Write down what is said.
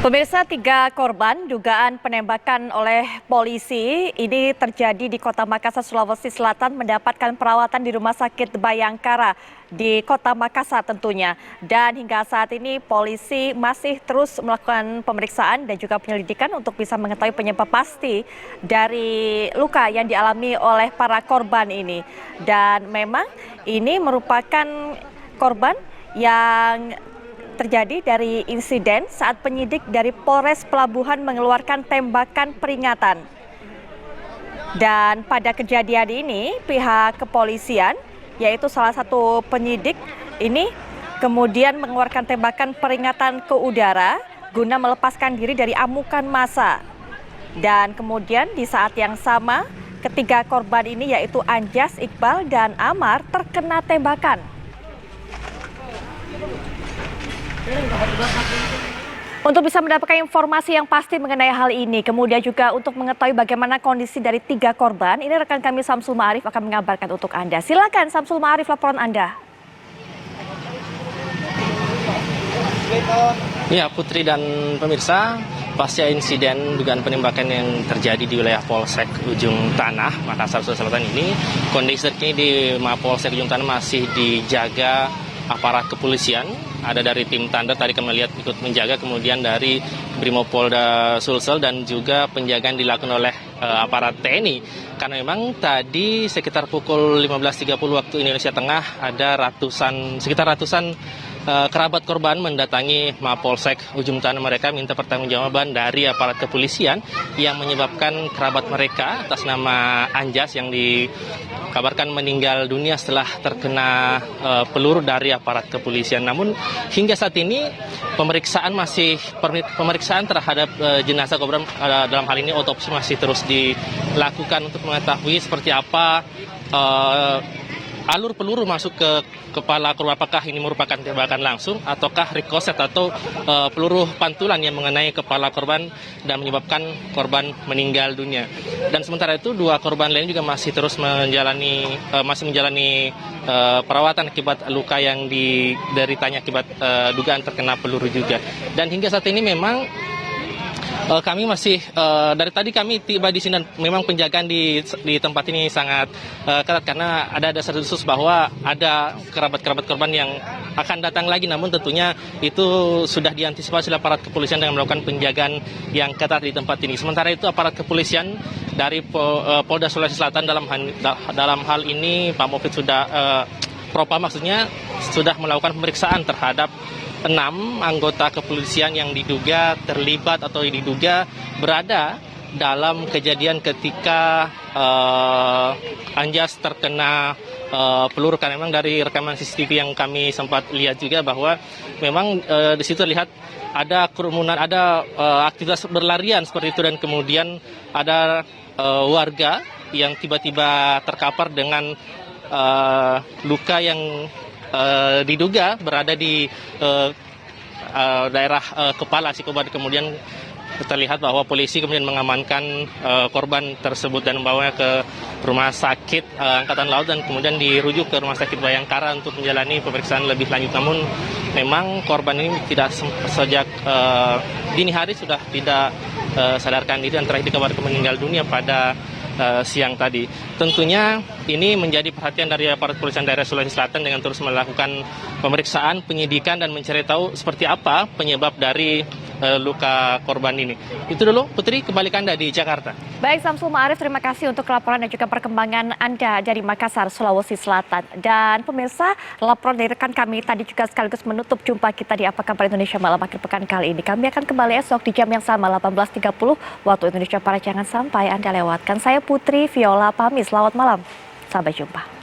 Pemirsa, 3 korban dugaan penembakan oleh polisi ini terjadi di Kota Makassar, Sulawesi Selatan, mendapatkan perawatan di Rumah Sakit Bayangkara di Kota Makassar tentunya. Dan hingga saat ini polisi masih terus melakukan pemeriksaan dan juga penyelidikan untuk bisa mengetahui penyebab pasti dari luka yang dialami oleh para korban ini. Dan memang ini merupakan korban yang terjadi dari insiden saat penyidik dari Polres Pelabuhan mengeluarkan tembakan peringatan. Dan pada kejadian ini pihak kepolisian, yaitu salah satu penyidik ini kemudian mengeluarkan tembakan peringatan ke udara guna melepaskan diri dari amukan massa. Dan kemudian di saat yang sama ketiga korban ini yaitu Anjas, Iqbal, dan Amar terkena tembakan. Untuk bisa mendapatkan informasi yang pasti mengenai hal ini, kemudian juga untuk mengetahui bagaimana kondisi dari 3 korban, ini rekan kami Samsul Ma'arif akan mengabarkan untuk Anda. Silakan Samsul Ma'arif, laporan Anda. Ya, Putri dan pemirsa, pasca insiden dugaan penembakan yang terjadi di wilayah Polsek Ujung Tanah, Makassar, Sulawesi Selatan ini, kondisi terkini di Mapolsek Ujung Tanah masih dijaga aparat kepolisian. Ada dari tim tanda tadi kami lihat ikut menjaga, kemudian dari Brimopolda Sulsel dan juga penjagaan dilakukan oleh aparat TNI. Karena memang tadi sekitar pukul 15.30 waktu Indonesia Tengah ada sekitar ratusan kerabat korban mendatangi Mapolsek Ujung Tanah. Mereka minta pertanggungjawaban dari aparat kepolisian yang menyebabkan kerabat mereka atas nama Anjas yang dikabarkan meninggal dunia setelah terkena peluru dari aparat kepolisian. Namun hingga saat ini pemeriksaan terhadap jenazah korban, dalam hal ini otopsi, masih terus dilakukan untuk mengetahui seperti apa alur peluru masuk ke kepala korban. Apakah ini merupakan tembakan langsung ataukah rikoset atau peluru pantulan yang mengenai kepala korban dan menyebabkan korban meninggal dunia. Dan sementara itu 2 korban lain juga masih terus menjalani perawatan akibat luka yang dideritanya akibat dugaan terkena peluru juga. Dan hingga saat ini memang kami masih dari tadi kami tiba di sini dan memang penjagaan di tempat ini sangat ketat karena ada desas-desus bahwa ada kerabat-kerabat korban yang akan datang lagi, namun tentunya itu sudah diantisipasi oleh aparat kepolisian dengan melakukan penjagaan yang ketat di tempat ini. Sementara itu aparat kepolisian dari Polda Sulawesi Selatan dalam hal ini Pak Mofid Propam maksudnya sudah melakukan pemeriksaan terhadap 6 anggota kepolisian yang diduga terlibat atau diduga berada dalam kejadian ketika Anjas terkena peluru. Karena memang dari rekaman CCTV yang kami sempat lihat juga bahwa memang di situ terlihat ada kerumunan, ada aktivitas berlarian seperti itu, dan kemudian ada warga yang tiba-tiba terkapar dengan luka yang diduga berada di daerah kepala si korban. Kemudian terlihat bahwa polisi kemudian mengamankan korban tersebut dan membawanya ke rumah sakit Angkatan Laut dan kemudian dirujuk ke rumah sakit Bayangkara untuk menjalani pemeriksaan lebih lanjut. Namun memang korban ini tidak sejak dini hari sudah tidak sadarkan diri dan terakhir dikabarkan meninggal dunia pada siang tadi. Tentunya ini menjadi perhatian dari aparat kepolisian daerah Sulawesi Selatan dengan terus melakukan pemeriksaan, penyidikan, dan mencari tahu seperti apa penyebab dari luka korban ini. Itu dulu, Putri, kembali ke Anda di Jakarta. Baik, Samsul Ma'arif, terima kasih untuk laporan dan juga perkembangan Anda dari Makassar, Sulawesi Selatan. Dan pemirsa, laporan dari rekan kami tadi juga sekaligus menutup jumpa kita di Apa Kabar Indonesia Malam akhir pekan kali ini. Kami akan kembali esok di jam yang sama, 18.30 waktu Indonesia Barat. Jangan sampai Anda lewatkan. Saya Putri Viola pamit, selamat malam. Sampai jumpa.